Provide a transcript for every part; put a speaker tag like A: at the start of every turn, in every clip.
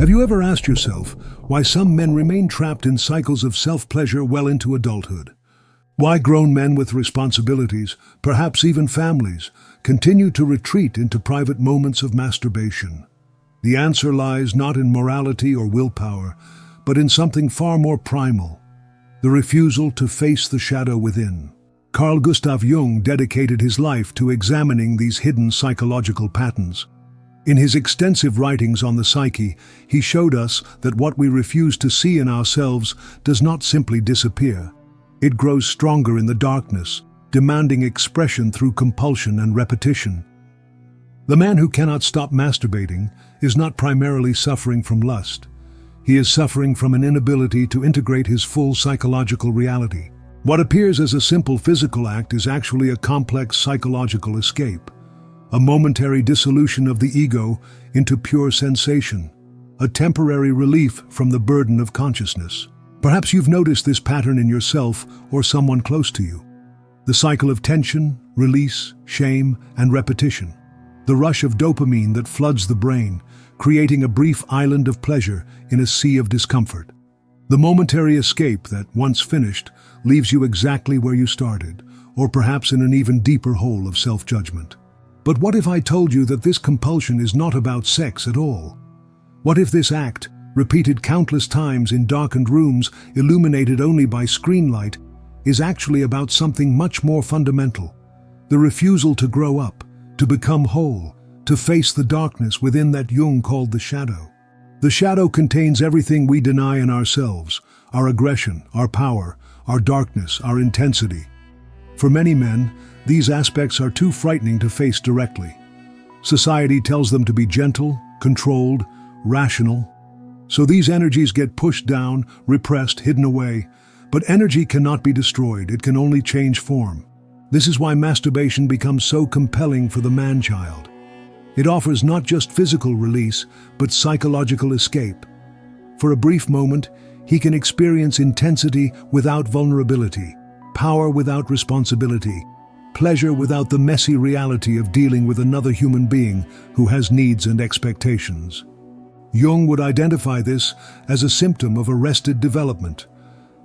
A: Have you ever asked yourself why some men remain trapped in cycles of self-pleasure well into adulthood? Why grown men with responsibilities, perhaps even families, continue to retreat into private moments of masturbation? The answer lies not in morality or willpower, but in something far more primal: the refusal to face the shadow within. Carl Gustav Jung dedicated his life to examining these hidden psychological patterns. In his extensive writings on the psyche, he showed us that what we refuse to see in ourselves does not simply disappear. It grows stronger in the darkness, demanding expression through compulsion and repetition. The man who cannot stop masturbating is not primarily suffering from lust. He is suffering from an inability to integrate his full psychological reality. What appears as a simple physical act is actually a complex psychological escape, a momentary dissolution of the ego into pure sensation, a temporary relief from the burden of consciousness. Perhaps you've noticed this pattern in yourself or someone close to you. The cycle of tension, release, shame, and repetition. The rush of dopamine that floods the brain, creating a brief island of pleasure in a sea of discomfort. The momentary escape that, once finished, leaves you exactly where you started, or perhaps in an even deeper hole of self-judgment. But what if I told you that this compulsion is not about sex at all? What if this act, repeated countless times in darkened rooms illuminated only by screen light, is actually about something much more fundamental: the refusal to grow up, to become whole, to face the darkness within that Jung called the shadow. The shadow contains everything we deny in ourselves: our aggression, our power, our darkness, our intensity. For many men, these aspects are too frightening to face directly. Society tells them to be gentle, controlled, rational. So these energies get pushed down, repressed, hidden away. But energy cannot be destroyed, it can only change form. This is why masturbation becomes so compelling for the man-child. It offers not just physical release, but psychological escape. For a brief moment, he can experience intensity without vulnerability, power without responsibility, pleasure without the messy reality of dealing with another human being who has needs and expectations. Jung would identify this as a symptom of arrested development,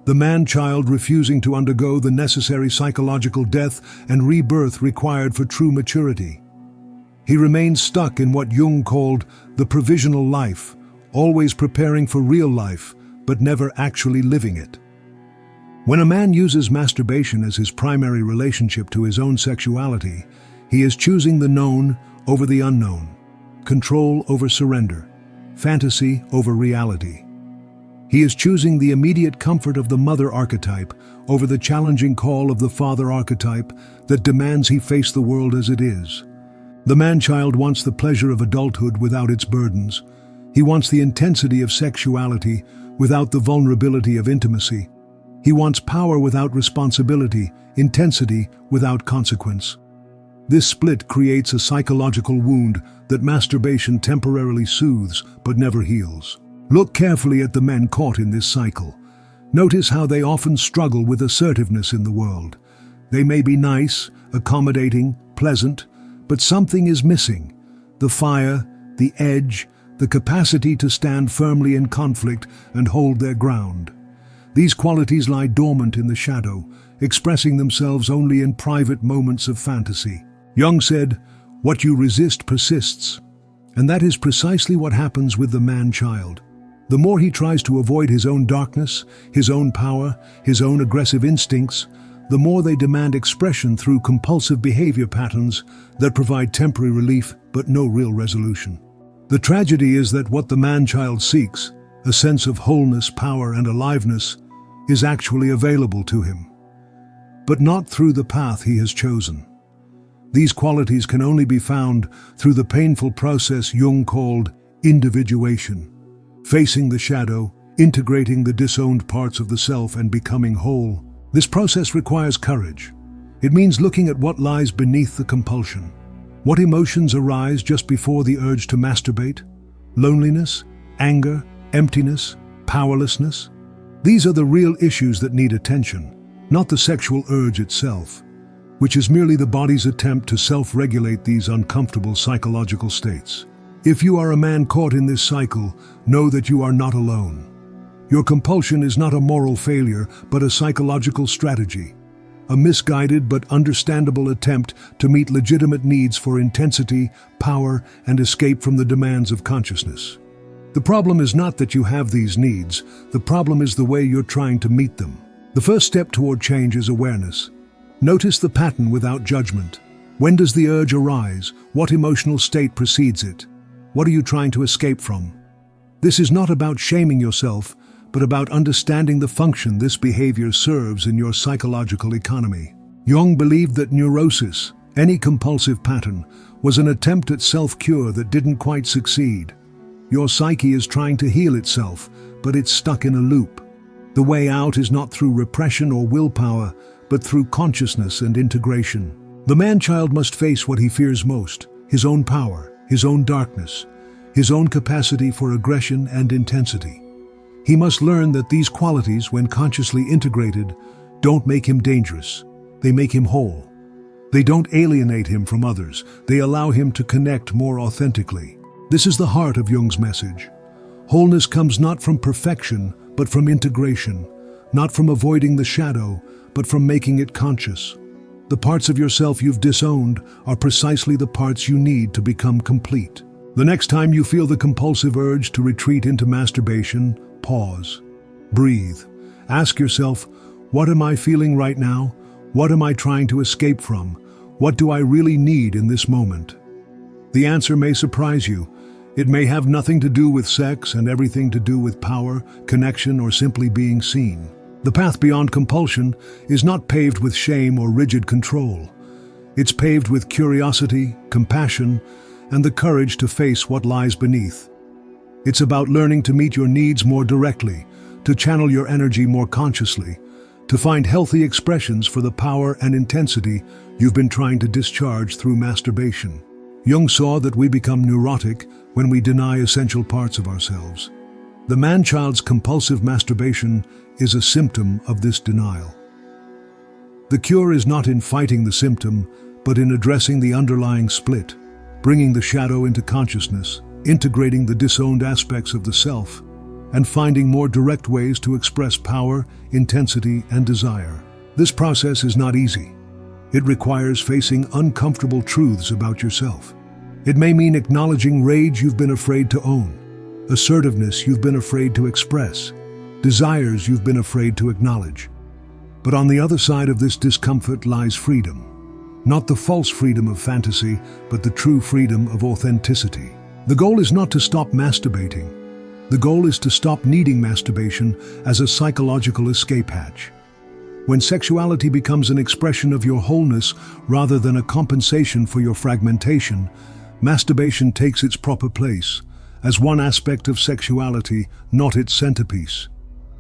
A: the man-child refusing to undergo the necessary psychological death and rebirth required for true maturity. He remains stuck in what Jung called the provisional life, always preparing for real life, but never actually living it. When a man uses masturbation as his primary relationship to his own sexuality, he is choosing the known over the unknown, control over surrender, fantasy over reality. He is choosing the immediate comfort of the mother archetype over the challenging call of the father archetype that demands he face the world as it is. The man-child wants the pleasure of adulthood without its burdens. He wants the intensity of sexuality without the vulnerability of intimacy. He wants power without responsibility, intensity without consequence. This split creates a psychological wound that masturbation temporarily soothes but never heals. Look carefully at the men caught in this cycle. Notice how they often struggle with assertiveness in the world. They may be nice, accommodating, pleasant, but something is missing: the fire, the edge, the capacity to stand firmly in conflict and hold their ground. These qualities lie dormant in the shadow, expressing themselves only in private moments of fantasy. Jung said, "What you resist persists." And that is precisely what happens with the man-child. The more he tries to avoid his own darkness, his own power, his own aggressive instincts, the more they demand expression through compulsive behavior patterns that provide temporary relief but no real resolution. The tragedy is that what the man-child seeks, a sense of wholeness, power, and aliveness, is actually available to him, but not through the path he has chosen. These qualities can only be found through the painful process Jung called individuation, facing the shadow, integrating the disowned parts of the self, and becoming whole. This process requires courage. It means looking at what lies beneath the compulsion. What emotions arise just before the urge to masturbate? Loneliness, anger, emptiness, powerlessness? These are the real issues that need attention, not the sexual urge itself, which is merely the body's attempt to self-regulate these uncomfortable psychological states. If you are a man caught in this cycle, know that you are not alone. Your compulsion is not a moral failure, but a psychological strategy. A misguided but understandable attempt to meet legitimate needs for intensity, power, and escape from the demands of consciousness. The problem is not that you have these needs, the problem is the way you're trying to meet them. The first step toward change is awareness. Notice the pattern without judgment. When does the urge arise? What emotional state precedes it? What are you trying to escape from? This is not about shaming yourself, but about understanding the function this behavior serves in your psychological economy. Jung believed that neurosis, any compulsive pattern, was an attempt at self-cure that didn't quite succeed. Your psyche is trying to heal itself, but it's stuck in a loop. The way out is not through repression or willpower, but through consciousness and integration. The man-child must face what he fears most: his own power, his own darkness, his own capacity for aggression and intensity. He must learn that these qualities, when consciously integrated, don't make him dangerous. They make him whole. They don't alienate him from others. They allow him to connect more authentically. This is the heart of Jung's message. Wholeness comes not from perfection, but from integration, not from avoiding the shadow, but from making it conscious. The parts of yourself you've disowned are precisely the parts you need to become complete. The next time you feel the compulsive urge to retreat into masturbation, pause. Breathe. Ask yourself, what am I feeling right now? What am I trying to escape from? What do I really need in this moment? The answer may surprise you. It may have nothing to do with sex and everything to do with power, connection, or simply being seen. The path beyond compulsion is not paved with shame or rigid control. It's paved with curiosity, compassion, and the courage to face what lies beneath. It's about learning to meet your needs more directly, to channel your energy more consciously, to find healthy expressions for the power and intensity you've been trying to discharge through masturbation. Jung saw that we become neurotic when we deny essential parts of ourselves. The man-child's compulsive masturbation is a symptom of this denial. The cure is not in fighting the symptom, but in addressing the underlying split, bringing the shadow into consciousness, integrating the disowned aspects of the self, and finding more direct ways to express power, intensity, and desire. This process is not easy. It requires facing uncomfortable truths about yourself. It may mean acknowledging rage you've been afraid to own, assertiveness you've been afraid to express, desires you've been afraid to acknowledge. But on the other side of this discomfort lies freedom. Not the false freedom of fantasy, but the true freedom of authenticity. The goal is not to stop masturbating. The goal is to stop needing masturbation as a psychological escape hatch. When sexuality becomes an expression of your wholeness rather than a compensation for your fragmentation, masturbation takes its proper place as one aspect of sexuality, not its centerpiece.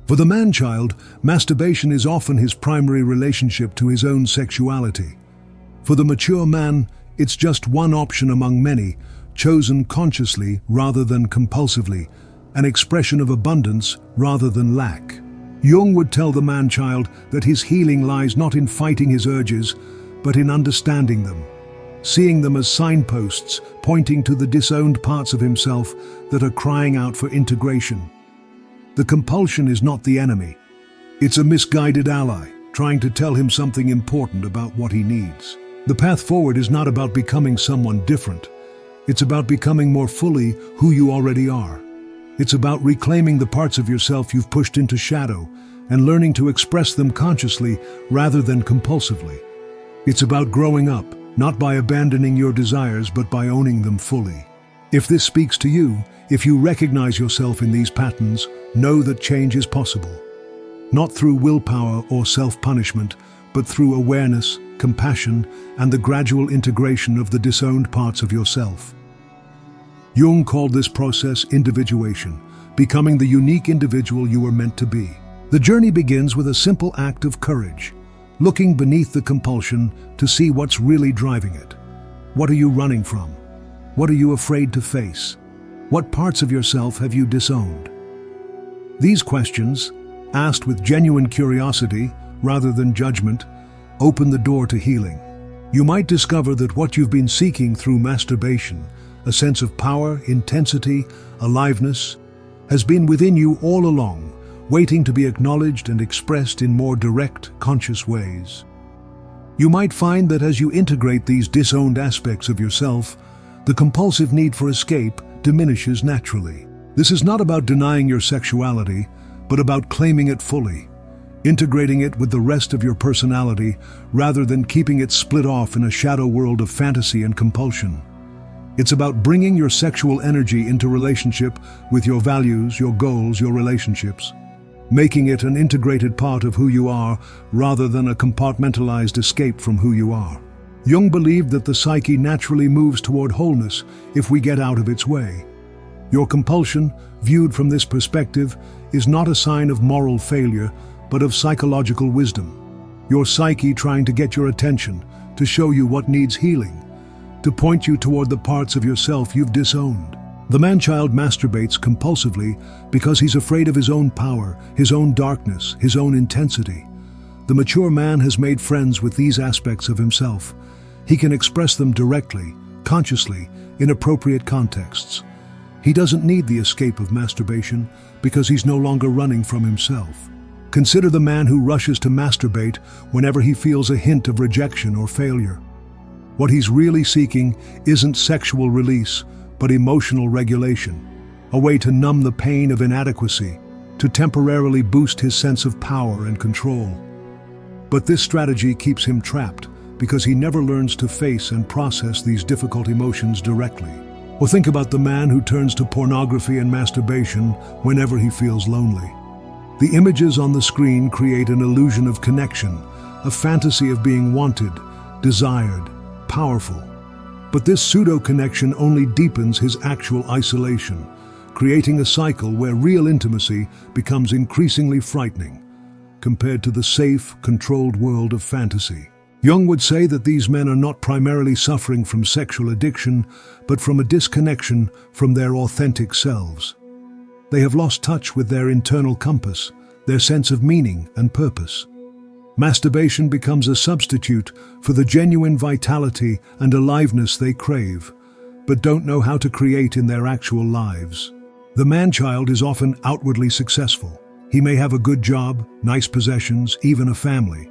A: For the man-child, masturbation is often his primary relationship to his own sexuality. For the mature man, it's just one option among many, chosen consciously rather than compulsively, an expression of abundance rather than lack. Jung would tell the man-child that his healing lies not in fighting his urges, but in understanding them, seeing them as signposts pointing to the disowned parts of himself that are crying out for integration. The compulsion is not the enemy. It's a misguided ally, trying to tell him something important about what he needs. The path forward is not about becoming someone different. It's about becoming more fully who you already are. It's about reclaiming the parts of yourself you've pushed into shadow and learning to express them consciously rather than compulsively. It's about growing up, not by abandoning your desires, but by owning them fully. If this speaks to you, if you recognize yourself in these patterns, know that change is possible. Not through willpower or self-punishment, but through awareness, compassion, and the gradual integration of the disowned parts of yourself. Jung called this process individuation, becoming the unique individual you were meant to be. The journey begins with a simple act of courage, looking beneath the compulsion to see what's really driving it. What are you running from? What are you afraid to face? What parts of yourself have you disowned? These questions, asked with genuine curiosity rather than judgment, open the door to healing. You might discover that what you've been seeking through masturbation, a sense of power, intensity, aliveness, has been within you all along, waiting to be acknowledged and expressed in more direct, conscious ways. You might find that as you integrate these disowned aspects of yourself, the compulsive need for escape diminishes naturally. This is not about denying your sexuality, but about claiming it fully, integrating it with the rest of your personality rather than keeping it split off in a shadow world of fantasy and compulsion. It's about bringing your sexual energy into relationship with your values, your goals, your relationships, making it an integrated part of who you are rather than a compartmentalized escape from who you are. Jung believed that the psyche naturally moves toward wholeness if we get out of its way. Your compulsion, viewed from this perspective, is not a sign of moral failure, but of psychological wisdom. Your psyche trying to get your attention, to show you what needs healing, to point you toward the parts of yourself you've disowned. The man-child masturbates compulsively because he's afraid of his own power, his own darkness, his own intensity. The mature man has made friends with these aspects of himself. He can express them directly, consciously, in appropriate contexts. He doesn't need the escape of masturbation because he's no longer running from himself. Consider the man who rushes to masturbate whenever he feels a hint of rejection or failure. What he's really seeking isn't sexual release, but emotional regulation, a way to numb the pain of inadequacy, to temporarily boost his sense of power and control. But this strategy keeps him trapped because he never learns to face and process these difficult emotions directly. Or think about the man who turns to pornography and masturbation whenever he feels lonely. The images on the screen create an illusion of connection, a fantasy of being wanted, desired, powerful. But this pseudo-connection only deepens his actual isolation, creating a cycle where real intimacy becomes increasingly frightening, compared to the safe, controlled world of fantasy. Jung would say that these men are not primarily suffering from sexual addiction, but from a disconnection from their authentic selves. They have lost touch with their internal compass, their sense of meaning and purpose. Masturbation becomes a substitute for the genuine vitality and aliveness they crave, but don't know how to create in their actual lives. The man-child is often outwardly successful. He may have a good job, nice possessions, even a family.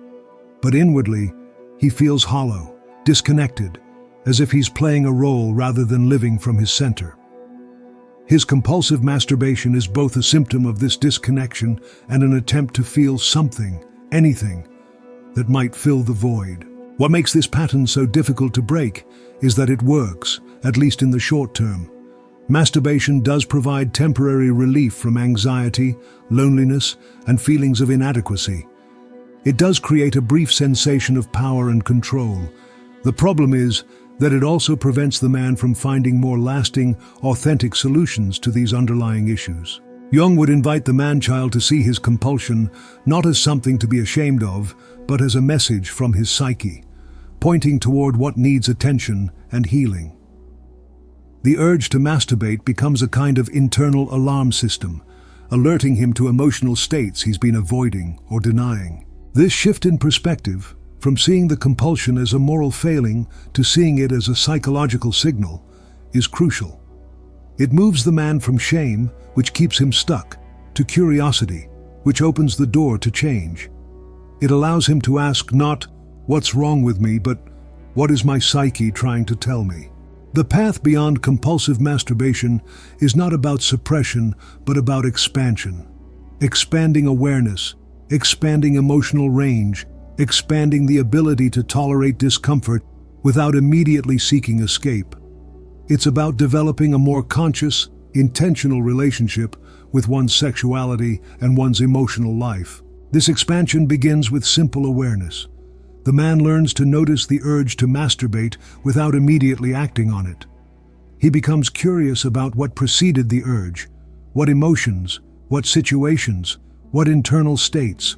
A: But inwardly, he feels hollow, disconnected, as if he's playing a role rather than living from his center. His compulsive masturbation is both a symptom of this disconnection and an attempt to feel something, anything, that might fill the void. What makes this pattern so difficult to break is that it works, at least in the short term. Masturbation does provide temporary relief from anxiety, loneliness, and feelings of inadequacy. It does create a brief sensation of power and control. The problem is that it also prevents the man from finding more lasting, authentic solutions to these underlying issues. Jung would invite the man-child to see his compulsion not as something to be ashamed of, but as a message from his psyche, pointing toward what needs attention and healing. The urge to masturbate becomes a kind of internal alarm system, alerting him to emotional states he's been avoiding or denying. This shift in perspective, from seeing the compulsion as a moral failing to seeing it as a psychological signal, is crucial. It moves the man from shame, which keeps him stuck, to curiosity, which opens the door to change. It allows him to ask not, "What's wrong with me?" but "What is my psyche trying to tell me?" The path beyond compulsive masturbation is not about suppression, but about expansion. Expanding awareness, expanding emotional range, expanding the ability to tolerate discomfort without immediately seeking escape. It's about developing a more conscious, intentional relationship with one's sexuality and one's emotional life. This expansion begins with simple awareness. The man learns to notice the urge to masturbate without immediately acting on it. He becomes curious about what preceded the urge, what emotions, what situations, what internal states.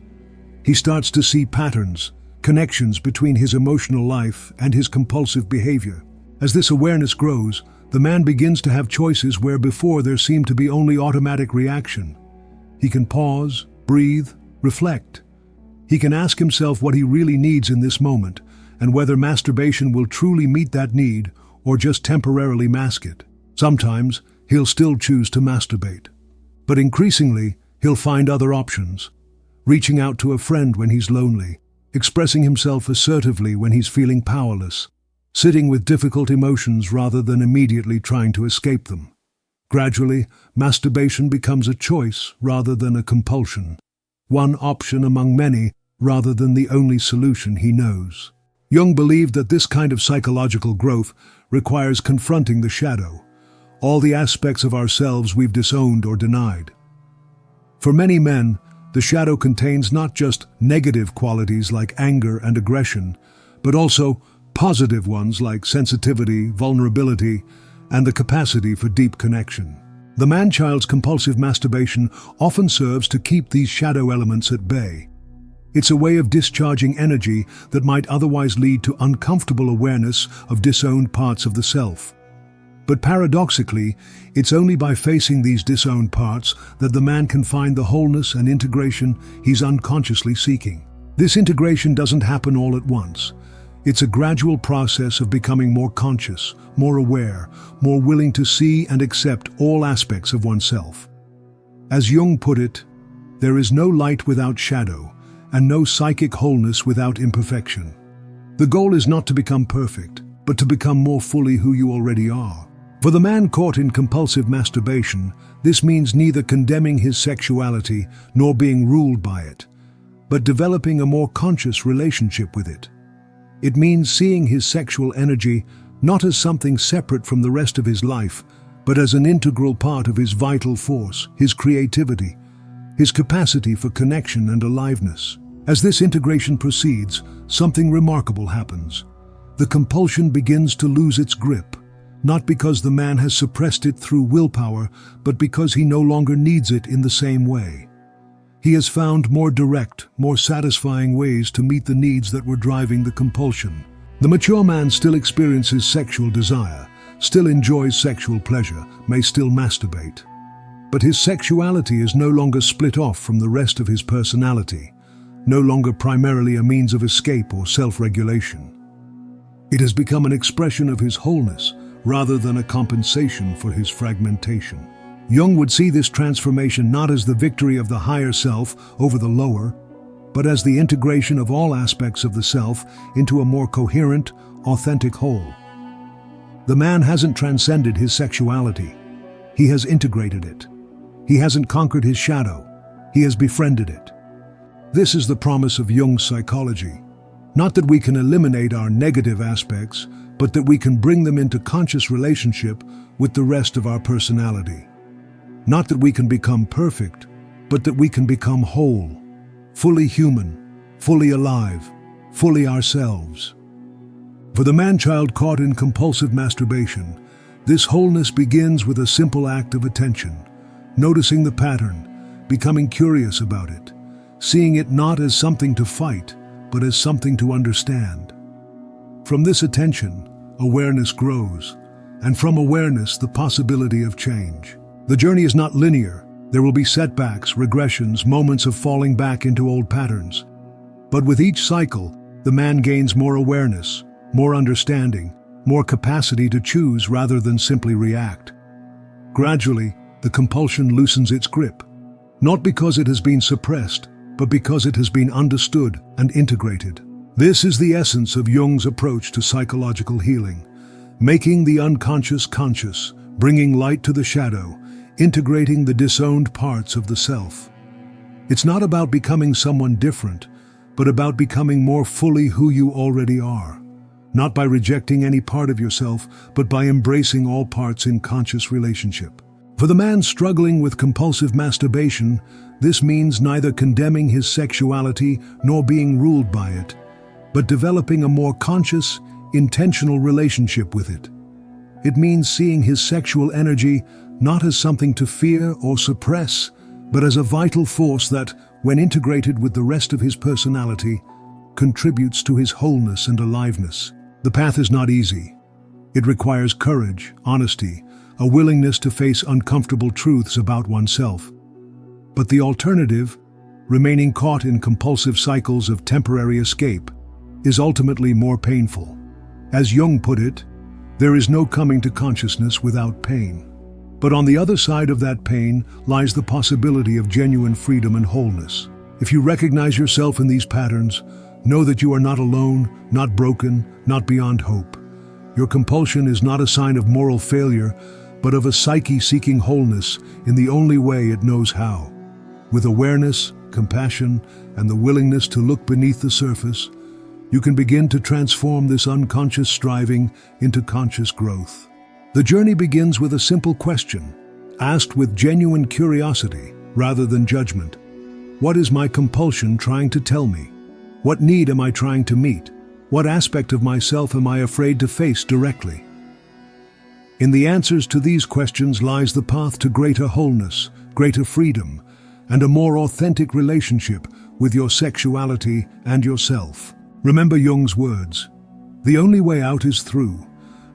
A: He starts to see patterns, connections between his emotional life and his compulsive behavior. As this awareness grows, the man begins to have choices where before there seemed to be only automatic reaction. He can pause, breathe, reflect. He can ask himself what he really needs in this moment, and whether masturbation will truly meet that need, or just temporarily mask it. Sometimes, he'll still choose to masturbate. But increasingly, he'll find other options. Reaching out to a friend when he's lonely, expressing himself assertively when he's feeling powerless, sitting with difficult emotions rather than immediately trying to escape them. Gradually, masturbation becomes a choice rather than a compulsion, one option among many rather than the only solution he knows. Jung believed that this kind of psychological growth requires confronting the shadow, all the aspects of ourselves we've disowned or denied. For many men, the shadow contains not just negative qualities like anger and aggression, but also positive ones like sensitivity, vulnerability, and the capacity for deep connection. The man-child's compulsive masturbation often serves to keep these shadow elements at bay. It's a way of discharging energy that might otherwise lead to uncomfortable awareness of disowned parts of the self. But paradoxically, it's only by facing these disowned parts that the man can find the wholeness and integration he's unconsciously seeking. This integration doesn't happen all at once. It's a gradual process of becoming more conscious, more aware, more willing to see and accept all aspects of oneself. As Jung put it, there is no light without shadow, and no psychic wholeness without imperfection. The goal is not to become perfect, but to become more fully who you already are. For the man caught in compulsive masturbation, this means neither condemning his sexuality nor being ruled by it, but developing a more conscious relationship with it. It means seeing his sexual energy not as something separate from the rest of his life, but as an integral part of his vital force, his creativity, his capacity for connection and aliveness. As this integration proceeds, something remarkable happens. The compulsion begins to lose its grip, not because the man has suppressed it through willpower, but because he no longer needs it in the same way. He has found more direct, more satisfying ways to meet the needs that were driving the compulsion. The mature man still experiences sexual desire, still enjoys sexual pleasure, may still masturbate. But his sexuality is no longer split off from the rest of his personality, no longer primarily a means of escape or self-regulation. It has become an expression of his wholeness rather than a compensation for his fragmentation. Jung would see this transformation not as the victory of the higher self over the lower, but as the integration of all aspects of the self into a more coherent, authentic whole. The man hasn't transcended his sexuality. He has integrated it. He hasn't conquered his shadow. He has befriended it. This is the promise of Jung's psychology. Not that we can eliminate our negative aspects, but that we can bring them into conscious relationship with the rest of our personality. Not that we can become perfect, but that we can become whole, fully human, fully alive, fully ourselves. For the man-child caught in compulsive masturbation, this wholeness begins with a simple act of attention, noticing the pattern, becoming curious about it, seeing it not as something to fight, but as something to understand. From this attention, awareness grows, and from awareness, the possibility of change. The journey is not linear. There will be setbacks, regressions, moments of falling back into old patterns. But with each cycle, the man gains more awareness, more understanding, more capacity to choose rather than simply react. Gradually, the compulsion loosens its grip, not because it has been suppressed, but because it has been understood and integrated. This is the essence of Jung's approach to psychological healing, making the unconscious conscious, bringing light to the shadow, integrating the disowned parts of the self. It's not about becoming someone different, but about becoming more fully who you already are. Not by rejecting any part of yourself, but by embracing all parts in conscious relationship. For the man struggling with compulsive masturbation, this means neither condemning his sexuality nor being ruled by it, but developing a more conscious, intentional relationship with it. It means seeing his sexual energy not as something to fear or suppress, but as a vital force that, when integrated with the rest of his personality, contributes to his wholeness and aliveness. The path is not easy. It requires courage, honesty, a willingness to face uncomfortable truths about oneself. But the alternative, remaining caught in compulsive cycles of temporary escape, is ultimately more painful. As Jung put it, There is no coming to consciousness without pain. But on the other side of that pain lies the possibility of genuine freedom and wholeness. If you recognize yourself in these patterns, know that you are not alone, not broken, not beyond hope. Your compulsion is not a sign of moral failure, but of a psyche seeking wholeness in the only way it knows how. With awareness, compassion, and the willingness to look beneath the surface, you can begin to transform this unconscious striving into conscious growth. The journey begins with a simple question, asked with genuine curiosity rather than judgment. What is my compulsion trying to tell me? What need am I trying to meet? What aspect of myself am I afraid to face directly? In the answers to these questions lies the path to greater wholeness, greater freedom, and a more authentic relationship with your sexuality and yourself. Remember Jung's words, "The only way out is through.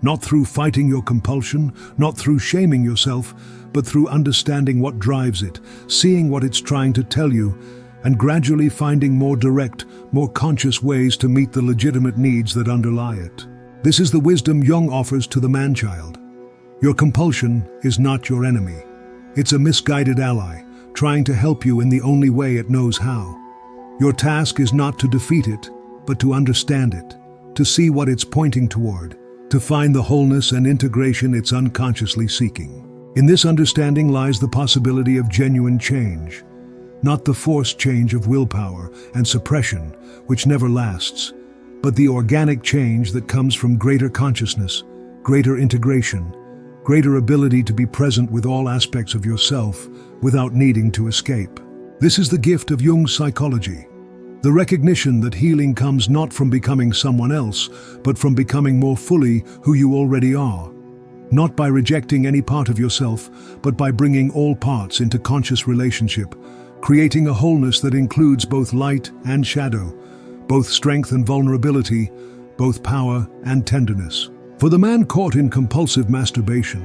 A: Not through fighting your compulsion, not through shaming yourself, but through understanding what drives it, seeing what it's trying to tell you, and gradually finding more direct, more conscious ways to meet the legitimate needs that underlie it." This is the wisdom Jung offers to the man-child. Your compulsion is not your enemy. It's a misguided ally, trying to help you in the only way it knows how. Your task is not to defeat it, but to understand it, to see what it's pointing toward, to find the wholeness and integration it's unconsciously seeking. In this understanding lies the possibility of genuine change, not the forced change of willpower and suppression, which never lasts, but the organic change that comes from greater consciousness, greater integration, greater ability to be present with all aspects of yourself without needing to escape. This is the gift of Jung's psychology. The recognition that healing comes not from becoming someone else, but from becoming more fully who you already are. Not by rejecting any part of yourself, but by bringing all parts into conscious relationship, creating a wholeness that includes both light and shadow, both strength and vulnerability, both power and tenderness. For the man caught in compulsive masturbation,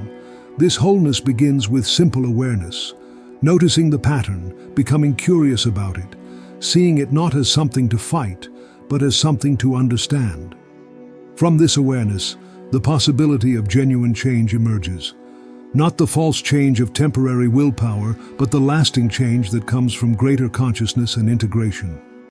A: this wholeness begins with simple awareness, noticing the pattern, becoming curious about it, seeing it not as something to fight, but as something to understand. From this awareness, the possibility of genuine change emerges. Not the false change of temporary willpower, but the lasting change that comes from greater consciousness and integration.